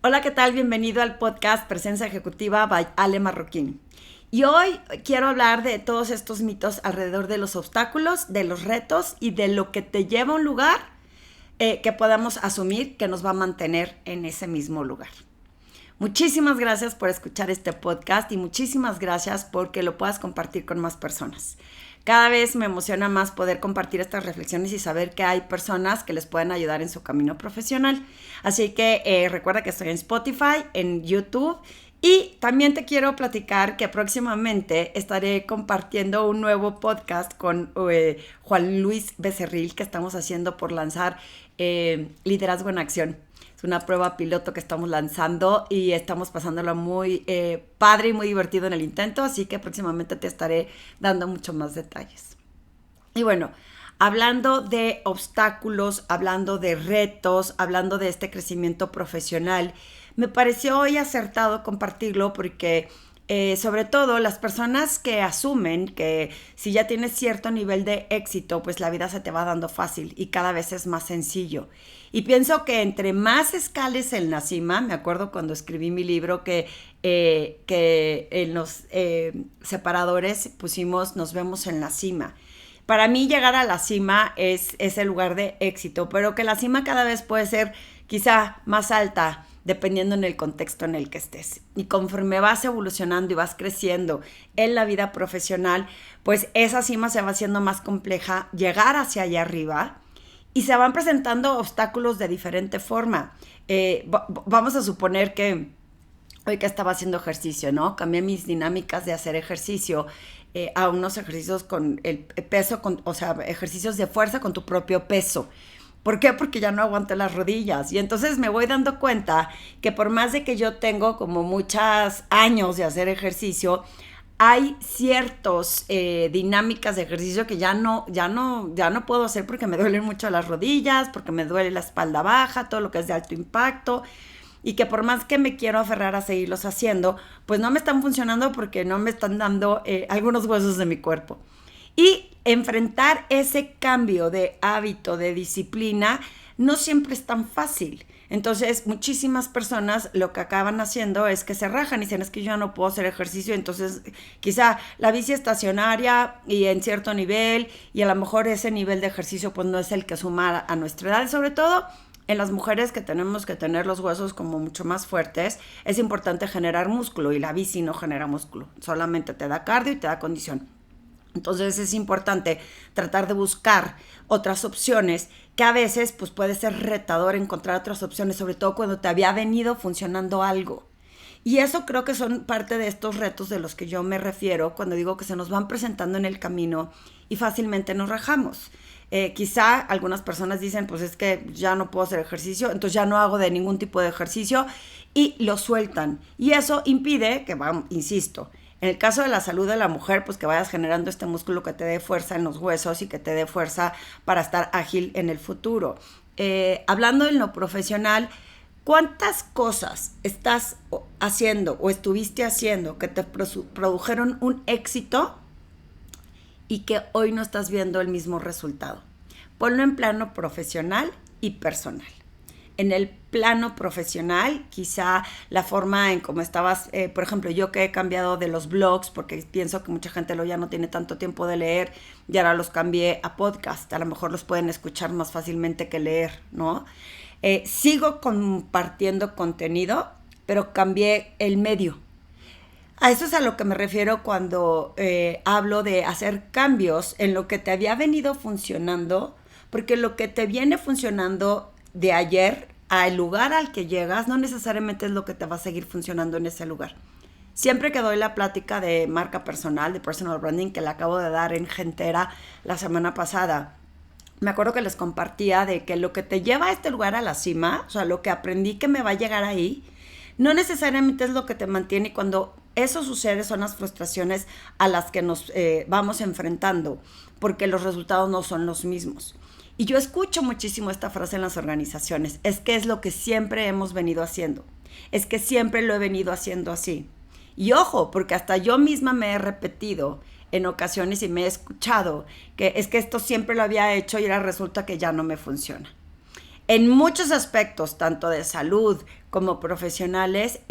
Hola, ¿qué tal? Bienvenido al podcast Presencia Ejecutiva by Ale Marroquín. Y hoy quiero hablar de todos estos mitos alrededor de los obstáculos, de los retos y de lo que te lleva a un lugar que podamos asumir que nos va a mantener en ese mismo lugar. Muchísimas gracias por escuchar este podcast y muchísimas gracias porque lo puedas compartir con más personas. Cada vez me emociona más poder compartir estas reflexiones y saber que hay personas que les pueden ayudar en su camino profesional. Así que recuerda que estoy en Spotify, en YouTube y también te quiero platicar que próximamente estaré compartiendo un nuevo podcast con Juan Luis Becerril que estamos haciendo por lanzar Liderazgo en Acción. Es una prueba piloto que estamos lanzando y estamos pasándolo muy padre y muy divertido en el intento, así que próximamente te estaré dando mucho más detalles. Y bueno, hablando de obstáculos, hablando de retos, hablando de este crecimiento profesional, me pareció hoy acertado compartirlo porque sobre todo las personas que asumen que si ya tienes cierto nivel de éxito, pues la vida se te va dando fácil y cada vez es más sencillo. Y pienso que entre más escales en la cima, me acuerdo cuando escribí mi libro que en los separadores pusimos nos vemos en la cima. Para mí llegar a la cima es el lugar de éxito, pero que la cima cada vez puede ser quizá más alta, dependiendo en el contexto en el que estés. Y conforme vas evolucionando y vas creciendo en la vida profesional, pues esa cima se va haciendo más compleja, llegar hacia allá arriba, y se van presentando obstáculos de diferente forma. Vamos a suponer que hoy que estaba haciendo ejercicio, ¿no? Cambié mis dinámicas de hacer ejercicio a unos ejercicios con el peso, ejercicios de fuerza con tu propio peso. ¿Por qué? Porque ya no aguanto las rodillas. Y entonces me voy dando cuenta que por más de que yo tengo como muchos años de hacer ejercicio, hay ciertas dinámicas de ejercicio que ya no puedo hacer porque me duelen mucho las rodillas, porque me duele la espalda baja, todo lo que es de alto impacto. Y que por más que me quiero aferrar a seguirlos haciendo, pues no me están funcionando porque no me están dando algunos huesos de mi cuerpo. Y enfrentar ese cambio de hábito, de disciplina, no siempre es tan fácil. Entonces, muchísimas personas lo que acaban haciendo es que se rajan y dicen, es que yo ya no puedo hacer ejercicio, entonces quizá la bici estacionaria y en cierto nivel, y a lo mejor ese nivel de ejercicio pues no es el que suma a nuestra edad, sobre todo en las mujeres que tenemos que tener los huesos como mucho más fuertes, es importante generar músculo y la bici no genera músculo, solamente te da cardio y te da condición. Entonces es importante tratar de buscar otras opciones que a veces pues puede ser retador encontrar otras opciones, sobre todo cuando te había venido funcionando algo. Y eso creo que son parte de estos retos de los que yo me refiero cuando digo que se nos van presentando en el camino y fácilmente nos rajamos. Quizá algunas personas dicen, pues es que ya no puedo hacer ejercicio, entonces ya no hago de ningún tipo de ejercicio y lo sueltan. Y eso impide que, insisto, en el caso de la salud de la mujer, pues que vayas generando este músculo que te dé fuerza en los huesos y que te dé fuerza para estar ágil en el futuro. Hablando en lo profesional, ¿cuántas cosas estás haciendo o estuviste haciendo que te produjeron un éxito y que hoy no estás viendo el mismo resultado? Ponlo en plano profesional y personal. En el plano profesional, quizá la forma en cómo estabas, por ejemplo, yo que he cambiado de los blogs, porque pienso que mucha gente ya no tiene tanto tiempo de leer, y ahora los cambié a podcast, a lo mejor los pueden escuchar más fácilmente que leer, ¿no? Sigo compartiendo contenido, pero cambié el medio. A eso es a lo que me refiero cuando hablo de hacer cambios en lo que te había venido funcionando, porque lo que te viene funcionando de ayer al lugar al que llegas no necesariamente es lo que te va a seguir funcionando en ese lugar. Siempre que doy la plática de marca personal, de personal branding, que la acabo de dar en Gentera la semana pasada, me acuerdo que les compartía de que lo que te lleva a este lugar a la cima, o sea, lo que aprendí que me va a llegar ahí, no necesariamente es lo que te mantiene, y cuando eso sucede son las frustraciones a las que nos vamos enfrentando, porque los resultados no son los mismos. Y yo escucho muchísimo esta frase en las organizaciones, es que es lo que siempre hemos venido haciendo, es que siempre lo he venido haciendo así. Y ojo, porque hasta yo misma me he repetido en ocasiones y me he escuchado que es que esto siempre lo había hecho y ahora resulta que ya no me funciona. En muchos aspectos, tanto de salud como profesionales,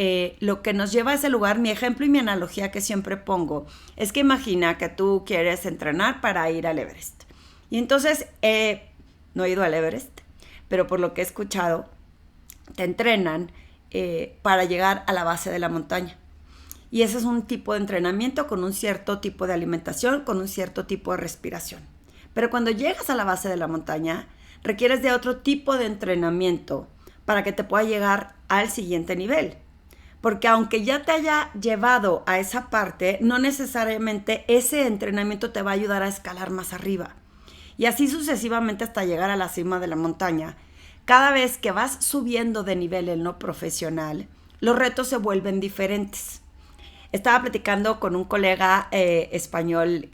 lo que nos lleva a ese lugar, mi ejemplo y mi analogía que siempre pongo, es que imagina que tú quieres entrenar para ir al Everest. Y entonces, no he ido al Everest, pero por lo que he escuchado, te entrenan para llegar a la base de la montaña. Y ese es un tipo de entrenamiento con un cierto tipo de alimentación, con un cierto tipo de respiración. Pero cuando llegas a la base de la montaña, requieres de otro tipo de entrenamiento para que te pueda llegar al siguiente nivel. Porque aunque ya te haya llevado a esa parte, no necesariamente ese entrenamiento te va a ayudar a escalar más arriba. Y así sucesivamente hasta llegar a la cima de la montaña. Cada vez que vas subiendo de nivel en lo profesional, los retos se vuelven diferentes. Estaba platicando con un colega español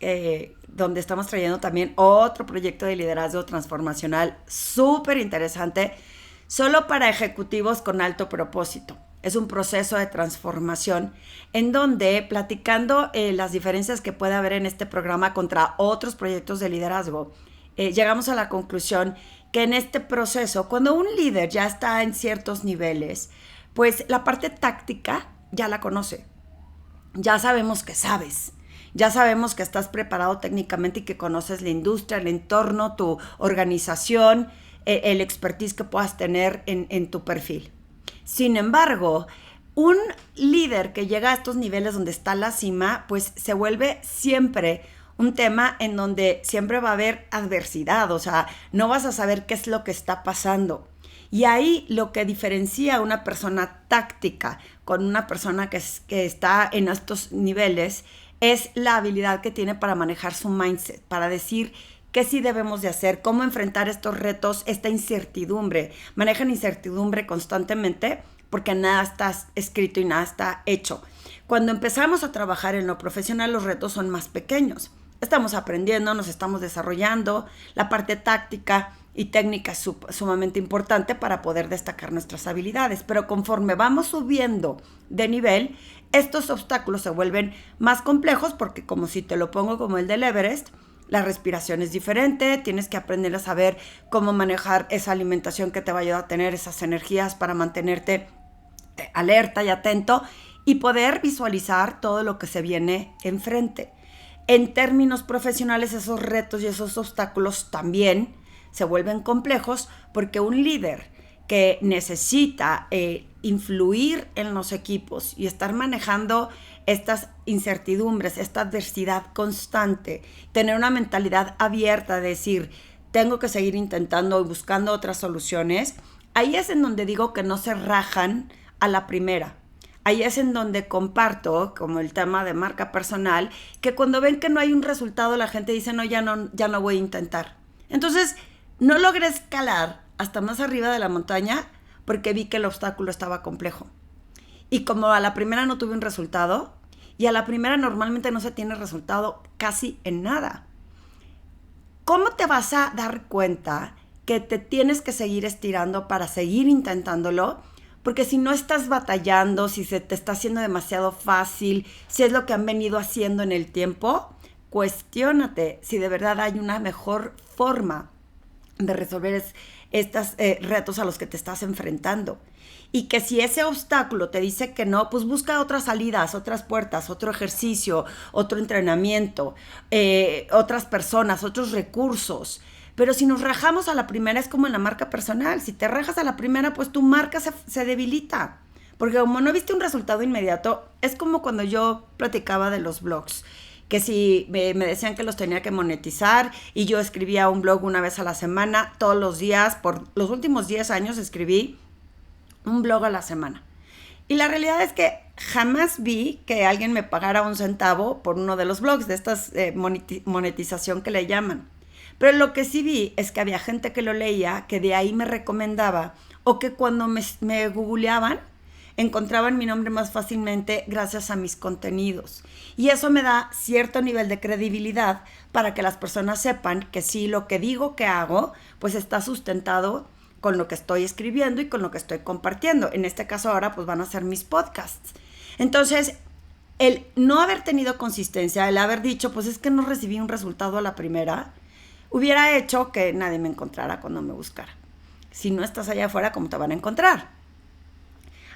donde estamos trayendo también otro proyecto de liderazgo transformacional súper interesante, solo para ejecutivos con alto propósito. Es un proceso de transformación en donde, platicando las diferencias que puede haber en este programa contra otros proyectos de liderazgo, llegamos a la conclusión que en este proceso, cuando un líder ya está en ciertos niveles, pues la parte táctica ya la conoce. Ya sabemos que sabes, ya sabemos que estás preparado técnicamente y que conoces la industria, el entorno, tu organización, el expertise que puedas tener en tu perfil. Sin embargo, un líder que llega a estos niveles donde está la cima, pues se vuelve siempre un tema en donde siempre va a haber adversidad, o sea, no vas a saber qué es lo que está pasando. Y ahí lo que diferencia a una persona táctica con una persona que está en estos niveles es la habilidad que tiene para manejar su mindset, para decir qué sí debemos de hacer, cómo enfrentar estos retos, esta incertidumbre. Manejan incertidumbre constantemente porque nada está escrito y nada está hecho. Cuando empezamos a trabajar en lo profesional, los retos son más pequeños. Estamos aprendiendo, nos estamos desarrollando, la parte táctica y técnica es sumamente importante para poder destacar nuestras habilidades, pero conforme vamos subiendo de nivel, estos obstáculos se vuelven más complejos porque, como si te lo pongo como el del Everest, la respiración es diferente, tienes que aprender a saber cómo manejar esa alimentación que te va a ayudar a tener esas energías para mantenerte alerta y atento y poder visualizar todo lo que se viene enfrente. En términos profesionales, esos retos y esos obstáculos también se vuelven complejos porque un líder que necesita influir en los equipos y estar manejando estas incertidumbres, esta adversidad constante, tener una mentalidad abierta de decir, tengo que seguir intentando y buscando otras soluciones, ahí es en donde digo que no se rajan a la primera. Ahí es en donde comparto, como el tema de marca personal, que cuando ven que no hay un resultado, la gente dice, no, ya no voy a intentar. Entonces, no logré escalar hasta más arriba de la montaña porque vi que el obstáculo estaba complejo. Y como a la primera no tuve un resultado, y a la primera normalmente no se tiene resultado casi en nada. ¿Cómo te vas a dar cuenta que te tienes que seguir estirando para seguir intentándolo? Porque si no estás batallando, si se te está haciendo demasiado fácil, si es lo que han venido haciendo en el tiempo, cuestiónate si de verdad hay una mejor forma de resolver estos retos a los que te estás enfrentando. Y que si ese obstáculo te dice que no, pues busca otras salidas, otras puertas, otro ejercicio, otro entrenamiento, otras personas, otros recursos. Pero si nos rajamos a la primera es como en la marca personal. Si te rajas a la primera, pues tu marca se debilita. Porque como no viste un resultado inmediato, es como cuando yo platicaba de los blogs. Que si me decían que los tenía que monetizar y yo escribía un blog una vez a la semana, todos los días, por los últimos 10 años escribí un blog a la semana. Y la realidad es que jamás vi que alguien me pagara un centavo por uno de los blogs, de estas monetización que le llaman. Pero lo que sí vi es que había gente que lo leía, que de ahí me recomendaba, o que cuando me googleaban, encontraban mi nombre más fácilmente gracias a mis contenidos. Y eso me da cierto nivel de credibilidad para que las personas sepan que sí, lo que digo que hago, pues está sustentado con lo que estoy escribiendo y con lo que estoy compartiendo. En este caso ahora pues van a ser mis podcasts. Entonces, el no haber tenido consistencia, el haber dicho, pues es que no recibí un resultado a la primera, hubiera hecho que nadie me encontrara cuando me buscara. Si no estás allá afuera, ¿cómo te van a encontrar?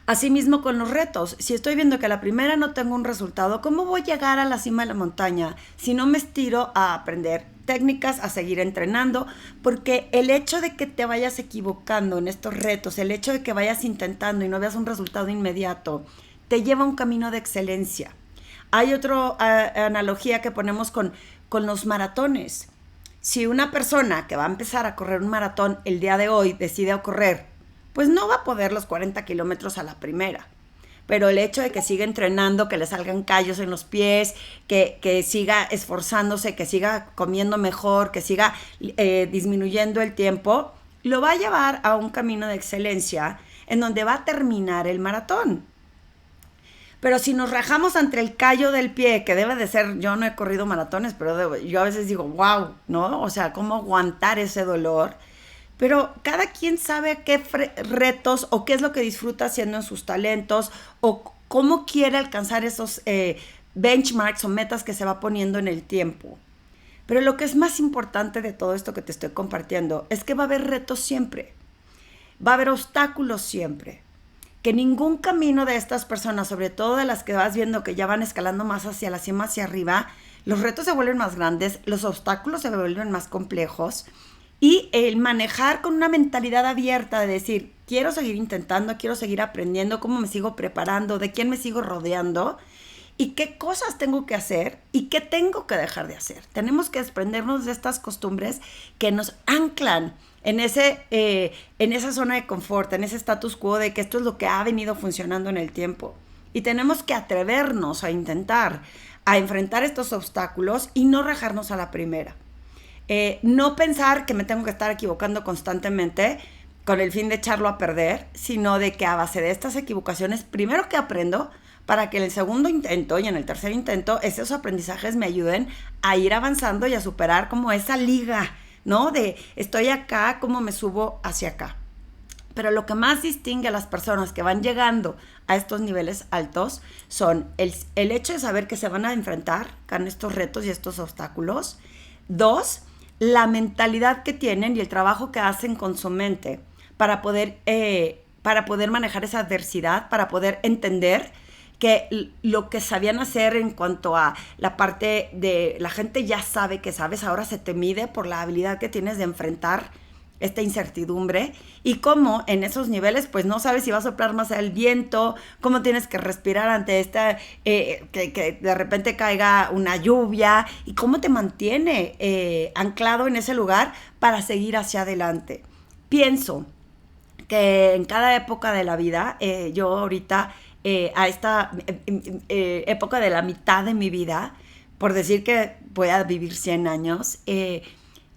Asimismo con los retos, si estoy viendo que a la primera no tengo un resultado, ¿cómo voy a llegar a la cima de la montaña si no me estiro a aprender técnicas, a seguir entrenando? Porque el hecho de que te vayas equivocando en estos retos, el hecho de que vayas intentando y no veas un resultado inmediato, te lleva a un camino de excelencia. Hay otra analogía que ponemos con los maratones. Si una persona que va a empezar a correr un maratón el día de hoy decide correr, pues no va a poder los 40 kilómetros a la primera. Pero el hecho de que siga entrenando, que le salgan callos en los pies, que siga esforzándose, que siga comiendo mejor, que siga disminuyendo el tiempo, lo va a llevar a un camino de excelencia en donde va a terminar el maratón. Pero si nos rajamos ante el callo del pie, que debe de ser, yo no he corrido maratones, pero yo a veces digo, wow, ¿no? O sea, ¿cómo aguantar ese dolor? Pero cada quien sabe qué retos o qué es lo que disfruta haciendo en sus talentos o cómo quiere alcanzar esos benchmarks o metas que se va poniendo en el tiempo. Pero lo que es más importante de todo esto que te estoy compartiendo es que va a haber retos siempre. Va a haber obstáculos siempre. Que ningún camino de estas personas, sobre todo de las que vas viendo que ya van escalando más hacia la cima, hacia arriba, los retos se vuelven más grandes, los obstáculos se vuelven más complejos. Y el manejar con una mentalidad abierta de decir, quiero seguir intentando, quiero seguir aprendiendo, cómo me sigo preparando, de quién me sigo rodeando y qué cosas tengo que hacer y qué tengo que dejar de hacer. Tenemos que desprendernos de estas costumbres que nos anclan en esa zona de confort, en ese status quo de que esto es lo que ha venido funcionando en el tiempo. Y tenemos que atrevernos a intentar, a enfrentar estos obstáculos y no rajarnos a la primera. No pensar que me tengo que estar equivocando constantemente con el fin de echarlo a perder, sino de que a base de estas equivocaciones, primero que aprendo, para que en el segundo intento y en el tercer intento, esos aprendizajes me ayuden a ir avanzando y a superar como esa liga, ¿no? De estoy acá, ¿cómo me subo hacia acá? Pero lo que más distingue a las personas que van llegando a estos niveles altos son el hecho de saber que se van a enfrentar con estos retos y estos obstáculos. 2, la mentalidad que tienen y el trabajo que hacen con su mente para poder manejar esa adversidad, para poder entender que lo que sabían hacer en cuanto a la parte de la gente ya sabe que sabes, ahora se te mide por la habilidad que tienes de enfrentar esta incertidumbre y cómo en esos niveles pues no sabes si va a soplar más el viento, cómo tienes que respirar ante que de repente caiga una lluvia y cómo te mantiene anclado en ese lugar para seguir hacia adelante. Pienso que en cada época de la vida, yo ahorita a esta época de la mitad de mi vida, por decir que voy a vivir 100 años,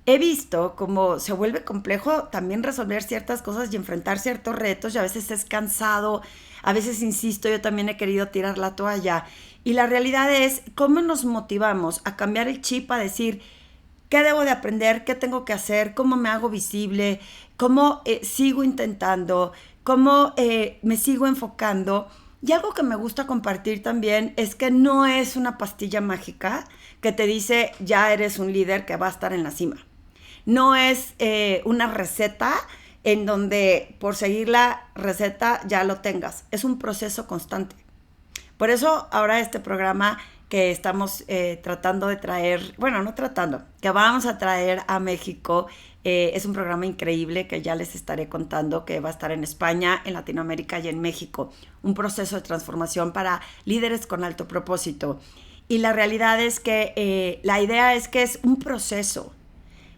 he visto cómo se vuelve complejo también resolver ciertas cosas y enfrentar ciertos retos y a veces es cansado, a veces insisto, yo también he querido tirar la toalla y la realidad es cómo nos motivamos a cambiar el chip, a decir qué debo de aprender, qué tengo que hacer, cómo me hago visible, cómo sigo intentando, cómo me sigo enfocando. Y algo que me gusta compartir también es que no es una pastilla mágica que te dice ya eres un líder que va a estar en la cima. No es una receta en donde por seguir la receta ya lo tengas. Es un proceso constante. Por eso ahora este programa que estamos tratando de traer, bueno, no tratando, que vamos a traer a México, es un programa increíble que ya les estaré contando, que va a estar en España, en Latinoamérica y en México. Un proceso de transformación para líderes con alto propósito. Y la realidad es que la idea es que es un proceso.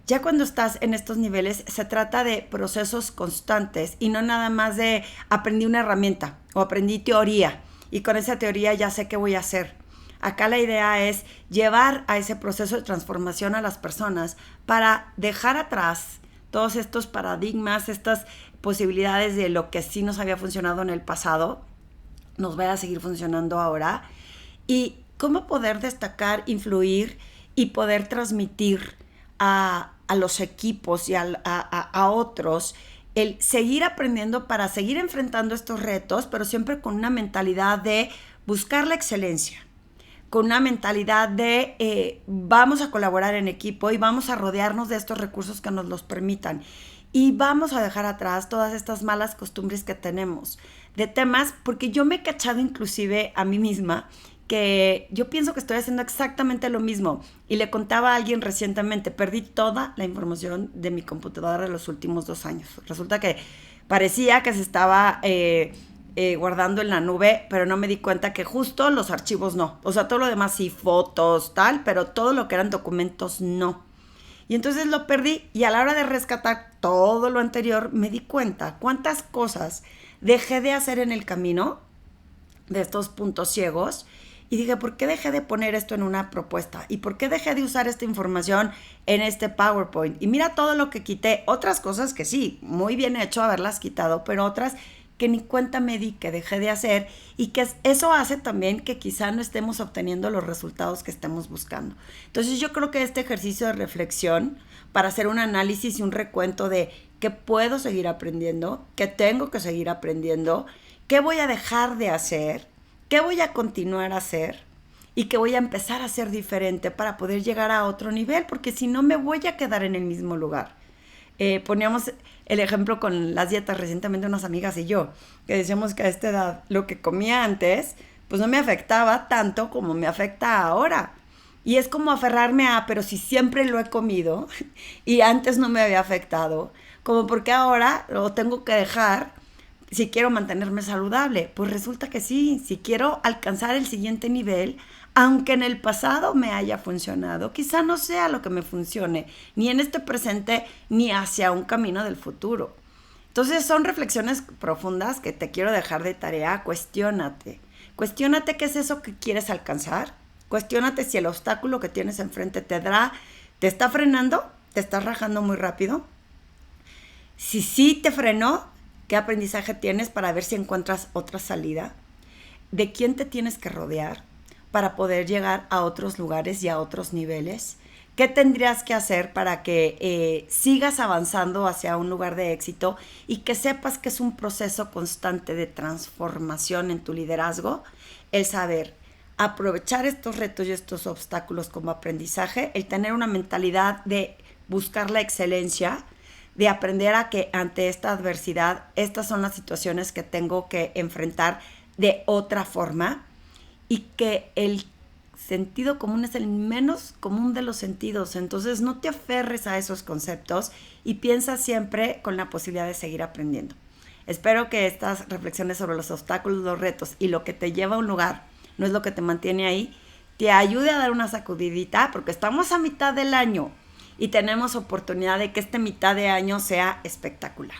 Ya cuando estás en estos niveles se trata de procesos constantes y no nada más de aprendí una herramienta o aprendí teoría y con esa teoría ya sé qué voy a hacer. Acá la idea es llevar a ese proceso de transformación a las personas para dejar atrás todos estos paradigmas, estas posibilidades de lo que sí nos había funcionado en el pasado, nos vaya a seguir funcionando ahora y cómo poder destacar, influir y poder transmitir a los equipos y a otros el seguir aprendiendo para seguir enfrentando estos retos, pero siempre con una mentalidad de buscar la excelencia, con una mentalidad de vamos a colaborar en equipo y vamos a rodearnos de estos recursos que nos los permitan. Y vamos a dejar atrás todas estas malas costumbres que tenemos de temas, porque yo me he cachado inclusive a mí misma que yo pienso que estoy haciendo exactamente lo mismo. Y le contaba a alguien recientemente, perdí toda la información de mi computadora de los últimos 2 años. Resulta que parecía que se estaba guardando en la nube, pero no me di cuenta que justo los archivos no. O sea, todo lo demás sí, fotos, tal, pero todo lo que eran documentos no. Y entonces lo perdí y a la hora de rescatar todo lo anterior me di cuenta cuántas cosas dejé de hacer en el camino de estos puntos ciegos. Y dije, ¿por qué dejé de poner esto en una propuesta? ¿Y por qué dejé de usar esta información en este PowerPoint? Y mira todo lo que quité. Otras cosas que sí, muy bien hecho haberlas quitado, pero otras que ni cuenta me di que dejé de hacer, y que eso hace también que quizá no estemos obteniendo los resultados que estemos buscando. Entonces yo creo que este ejercicio de reflexión para hacer un análisis y un recuento de qué puedo seguir aprendiendo, qué tengo que seguir aprendiendo, qué voy a dejar de hacer, qué voy a continuar a hacer y qué voy a empezar a hacer diferente para poder llegar a otro nivel, porque si no me voy a quedar en el mismo lugar. Poníamos el ejemplo con las dietas recientemente unas amigas y yo, que decíamos que a esta edad lo que comía antes pues no me afectaba tanto como me afecta ahora. Y es como aferrarme a, pero si siempre lo he comido y antes no me había afectado, como porque ahora lo tengo que dejar si quiero mantenerme saludable. Pues resulta que sí, si quiero alcanzar el siguiente nivel, aunque en el pasado me haya funcionado, quizá no sea lo que me funcione, ni en este presente, ni hacia un camino del futuro. Entonces son reflexiones profundas que te quiero dejar de tarea. Cuestiónate. Cuestiónate qué es eso que quieres alcanzar. Cuestiónate si el obstáculo que tienes enfrente te está frenando, te estás rajando muy rápido. Si sí te frenó, ¿qué aprendizaje tienes para ver si encuentras otra salida? ¿De quién te tienes que rodear para poder llegar a otros lugares y a otros niveles? ¿Qué tendrías que hacer para que sigas avanzando hacia un lugar de éxito y que sepas que es un proceso constante de transformación en tu liderazgo? El saber aprovechar estos retos y estos obstáculos como aprendizaje, el tener una mentalidad de buscar la excelencia, de aprender a que ante esta adversidad, estas son las situaciones que tengo que enfrentar de otra forma, y que el sentido común es el menos común de los sentidos. Entonces no te aferres a esos conceptos y piensa siempre con la posibilidad de seguir aprendiendo. Espero que estas reflexiones sobre los obstáculos, los retos y lo que te lleva a un lugar, no es lo que te mantiene ahí, te ayude a dar una sacudidita, porque estamos a mitad del año y tenemos oportunidad de que esta mitad de año sea espectacular.